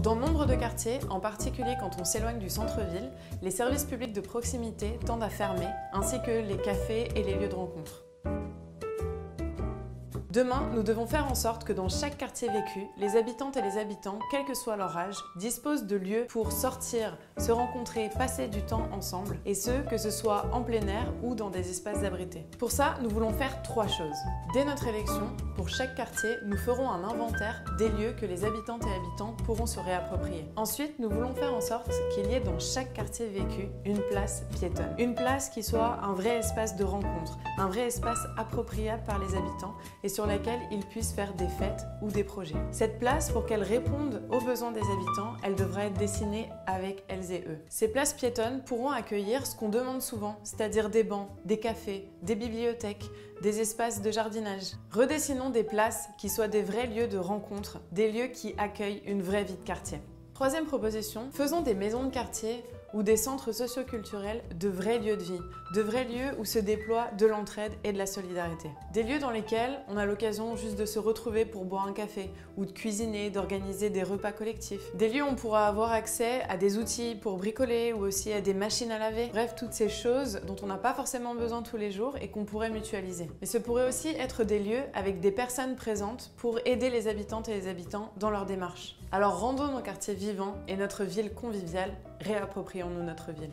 Dans nombre de quartiers, en particulier quand on s'éloigne du centre-ville, les services publics de proximité tendent à fermer, ainsi que les cafés et les lieux de rencontre. Demain, nous devons faire en sorte que dans chaque quartier vécu, les habitantes et les habitants, quel que soit leur âge, disposent de lieux pour sortir, se rencontrer, passer du temps ensemble, et ce, que ce soit en plein air ou dans des espaces abrités. Pour ça, nous voulons faire 3 choses. Dès notre élection, pour chaque quartier, nous ferons un inventaire des lieux que les habitantes et habitants pourront se réapproprier. Ensuite, nous voulons faire en sorte qu'il y ait dans chaque quartier vécu une place piétonne. Une place qui soit un vrai espace de rencontre, un vrai espace appropriable par les habitants et sur laquelle ils puissent faire des fêtes ou des projets. Cette place, pour qu'elle réponde aux besoins des habitants, elle devra être dessinée avec elles et eux. Ces places piétonnes pourront accueillir ce qu'on demande souvent, c'est-à-dire des bancs, des cafés, des bibliothèques, des espaces de jardinage. Redessinons des places qui soient des vrais lieux de rencontre, des lieux qui accueillent une vraie vie de quartier. Troisième proposition, faisons des maisons de quartier ou des centres socio-culturels de vrais lieux de vie, de vrais lieux où se déploie de l'entraide et de la solidarité. Des lieux dans lesquels on a l'occasion juste de se retrouver pour boire un café ou de cuisiner, d'organiser des repas collectifs. Des lieux où on pourra avoir accès à des outils pour bricoler ou aussi à des machines à laver. Bref, toutes ces choses dont on n'a pas forcément besoin tous les jours et qu'on pourrait mutualiser. Mais ce pourrait aussi être des lieux avec des personnes présentes pour aider les habitantes et les habitants dans leur démarche. Alors rendons nos quartiers vivants et notre ville conviviale, réapproprions-nous notre ville.